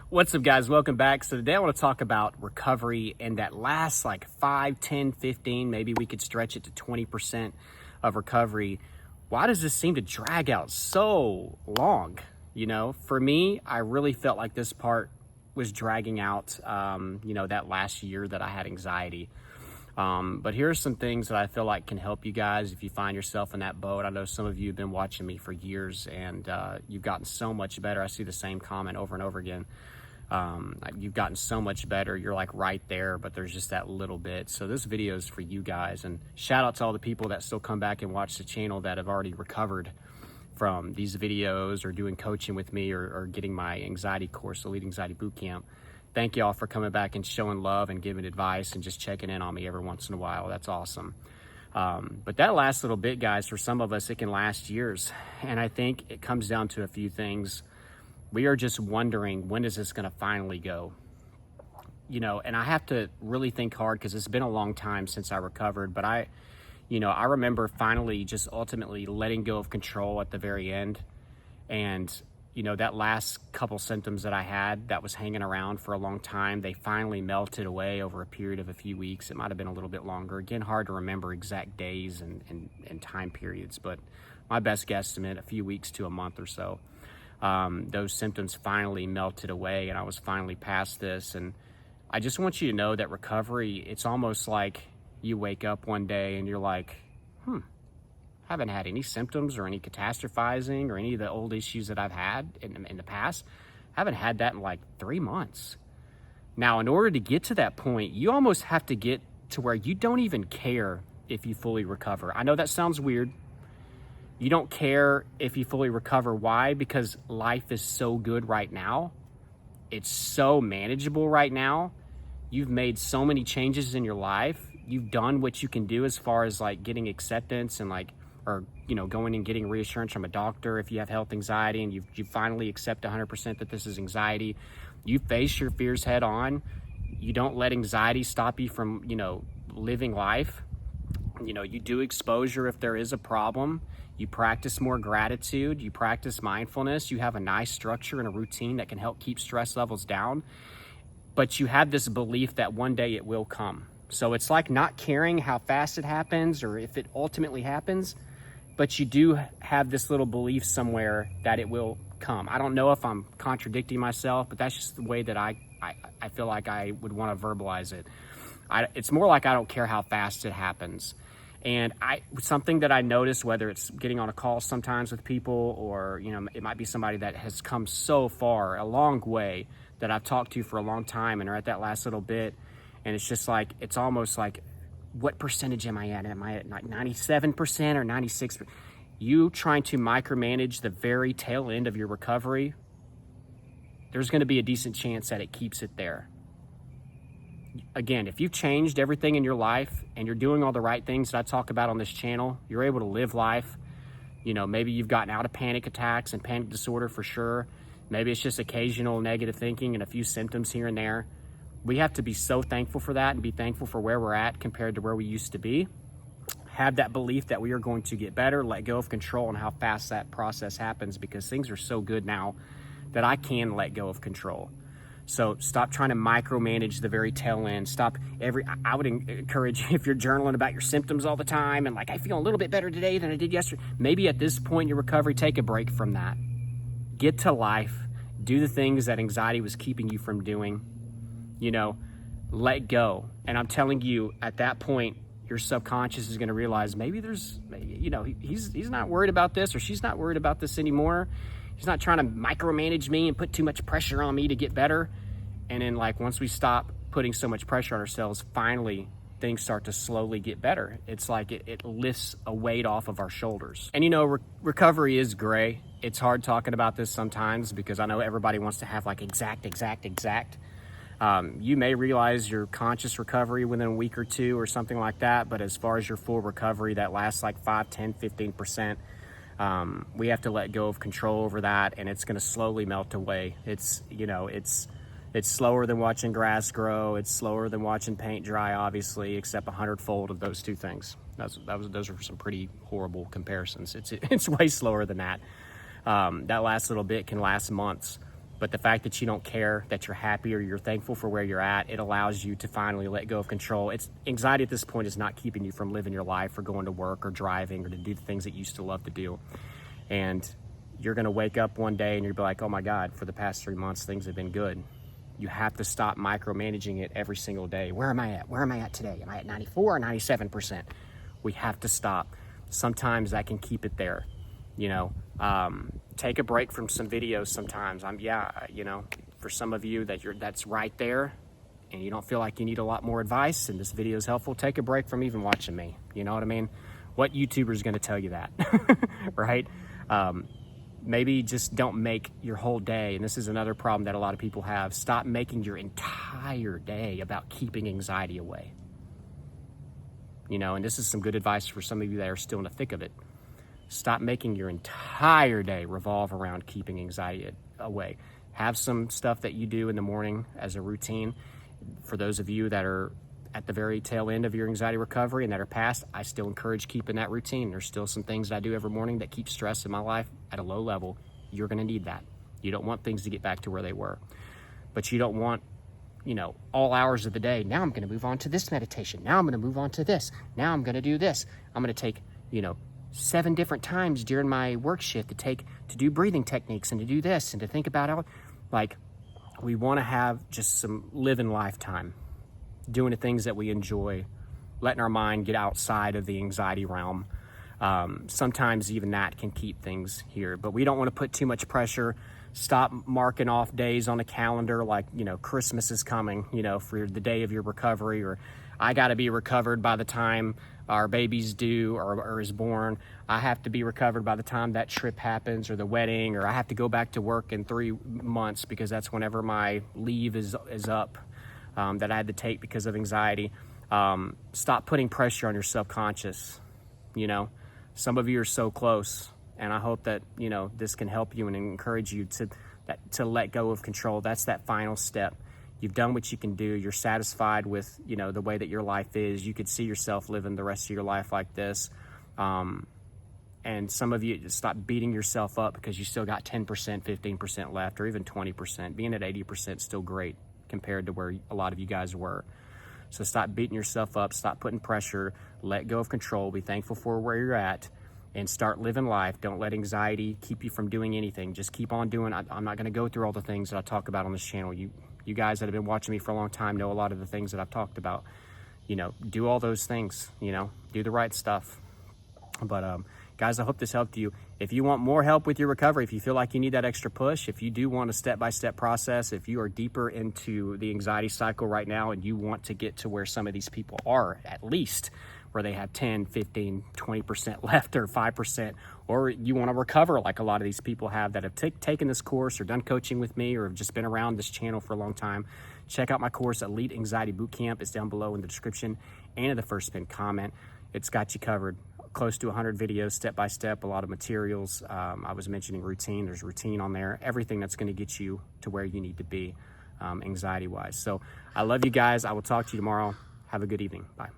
What's up, guys? Welcome back. So today I want to talk about recovery and that last 5, 10, 15, maybe we could stretch it to 20% of recovery. Why does this seem to drag out so long? For me, I really felt like this part was dragging out, that last year that I had anxiety. But here are some things that I feel like can help you guys if you find yourself in that boat. I know some of you have been watching me for years and you've gotten so much better. I see the same comment over and over again. You've gotten so much better. You're right there, but there's just that little bit. So this video is for you guys, and shout out to all the people that still come back and watch the channel that have already recovered from these videos or doing coaching with me or getting my anxiety course, Elite Anxiety Bootcamp. Thank you all for coming back and showing love and giving advice and just checking in on me every once in a while. That's awesome. But that last little bit, guys, for some of us, it can last years. And I think it comes down to a few things. We are just wondering, when is this going to finally go? And I have to really think hard because it's been a long time since I recovered. But I remember finally just ultimately letting go of control at the very end. And that last couple symptoms that I had that was hanging around for a long time, they finally melted away over a period of a few weeks. It might have been a little bit longer. Again, hard to remember exact days and time periods, but my best guesstimate, a few weeks to a month or so. Those symptoms finally melted away and I was finally past this. And I just want you to know that recovery, it's almost like you wake up one day and you're like, haven't had any symptoms or any catastrophizing or any of the old issues that I've had in the past. I haven't had that in 3 months. Now, in order to get to that point, you almost have to get to where you don't even care if you fully recover. I know that sounds weird. You don't care if you fully recover. Why? Because life is so good right now. It's so manageable right now. You've made so many changes in your life. You've done what you can do as far as getting acceptance and going and getting reassurance from a doctor if you have health anxiety and you finally accept 100% that this is anxiety. You face your fears head on. You don't let anxiety stop you from, living life. You do exposure if there is a problem. You practice more gratitude. You practice mindfulness. You have a nice structure and a routine that can help keep stress levels down. But you have this belief that one day it will come. So it's like not caring how fast it happens or if it ultimately happens, but you do have this little belief somewhere that it will come. I don't know if I'm contradicting myself, but that's just the way that I feel like I would want to verbalize it. It's more like I don't care how fast it happens. And something that I notice, whether it's getting on a call sometimes with people or, it might be somebody that has come so far, a long way, that I've talked to for a long time and are at that last little bit. And it's just it's almost like, what percentage am I at? Am I at 97% or 96%? You trying to micromanage the very tail end of your recovery, there's going to be a decent chance that it keeps it there. Again, if you've changed everything in your life and you're doing all the right things that I talk about on this channel, you're able to live life. Maybe you've gotten out of panic attacks and panic disorder for sure. Maybe it's just occasional negative thinking and a few symptoms here and there. We have to be so thankful for that and be thankful for where we're at compared to where we used to be. Have that belief that we are going to get better, let go of control and how fast that process happens, because things are so good now that I can let go of control. So stop trying to micromanage the very tail end. I would encourage you, if you're journaling about your symptoms all the time and I feel a little bit better today than I did yesterday, maybe at this point in your recovery, take a break from that. Get to life. Do the things that anxiety was keeping you from doing. Let go. And I'm telling you, at that point, your subconscious is going to realize maybe he's not worried about this or she's not worried about this anymore. He's not trying to micromanage me and put too much pressure on me to get better. And then once we stop putting so much pressure on ourselves, finally things start to slowly get better. It's like it lifts a weight off of our shoulders. And recovery is gray. It's hard talking about this sometimes because I know everybody wants to have exact. You may realize your conscious recovery within a week or two or something like that. But as far as your full recovery, that lasts 5, 10, 15%. We have to let go of control over that, and it's going to slowly melt away. It's slower than watching grass grow. It's slower than watching paint dry, obviously, except 100-fold of those two those are some pretty horrible comparisons. It's way slower than that. That last little bit can last months. But the fact that you don't care, that you're happy or you're thankful for where you're at, it allows you to finally let go of control. Anxiety at this point is not keeping you from living your life or going to work or driving or to do the things that you used to love to do. And you're going to wake up one day and you'll be like, oh my God, for the past 3 months, things have been good. You have to stop micromanaging it every single day. Where am I at? Where am I at today? Am I at 94 or 97%? We have to stop. Sometimes I can keep it there. Take a break from some videos sometimes. For some of you that's right there and you don't feel like you need a lot more advice and this video is helpful, take a break from even watching me. You know what I mean? What YouTuber is going to tell you that, right? Maybe just don't make your whole day, and this is another problem that a lot of people have, stop making your entire day about keeping anxiety away. And this is some good advice for some of you that are still in the thick of it. Stop making your entire day revolve around keeping anxiety away. Have some stuff that you do in the morning as a routine. For those of you that are at the very tail end of your anxiety recovery and that are past, I still encourage keeping that routine. There's still some things that I do every morning that keep stress in my life at a low level. You're going to need that. You don't want things to get back to where they were. But you don't want, all hours of the day, now I'm going to move on to this meditation. Now I'm going to move on to this. Now I'm going to do this. I'm going to take, 7 different times during my work shift to do breathing techniques and to do this and to think about we want to have just some living lifetime, doing the things that we enjoy, letting our mind get outside of the anxiety realm. Sometimes even that can keep things here, but we don't want to put too much pressure. Stop marking off days on a calendar like, Christmas is coming, for the day of your recovery, or I got to be recovered by the time our baby's due or is born. I have to be recovered by the time that trip happens or the wedding, or I have to go back to work in 3 months because that's whenever my leave is up that I had to take because of anxiety. Stop putting pressure on your subconscious. Some of you are so close, and I hope that, this can help you and encourage you to let go of control. That's that final step. You've done what you can do. You're satisfied with, the way that your life is. You could see yourself living the rest of your life like this. And some of you just stop beating yourself up because you still got 10%, 15% left, or even 20%. Being at 80% is still great compared to where a lot of you guys were. So stop beating yourself up. Stop putting pressure. Let go of control. Be thankful for where you're at and start living life. Don't let anxiety keep you from doing anything. Just keep on doing. I'm not going to go through all the things that I talk about on this channel. You guys that have been watching me for a long time know a lot of the things that I've talked about. Do all those things, do the right stuff. But guys, I hope this helped you. If you want more help with your recovery, if you feel like you need that extra push, if you do want a step-by-step process, if you are deeper into the anxiety cycle right now and you want to get to where some of these people are, at least where they have 10, 15, 20% left or 5%, or you want to recover like a lot of these people have that have taken this course or done coaching with me or have just been around this channel for a long time, check out my course, Elite Anxiety Bootcamp. It's down below in the description and in the first pinned comment. It's got you covered. Close to 100 videos, step-by-step, a lot of materials. I was mentioning routine. There's routine on there. Everything that's going to get you to where you need to be anxiety-wise. So I love you guys. I will talk to you tomorrow. Have a good evening. Bye.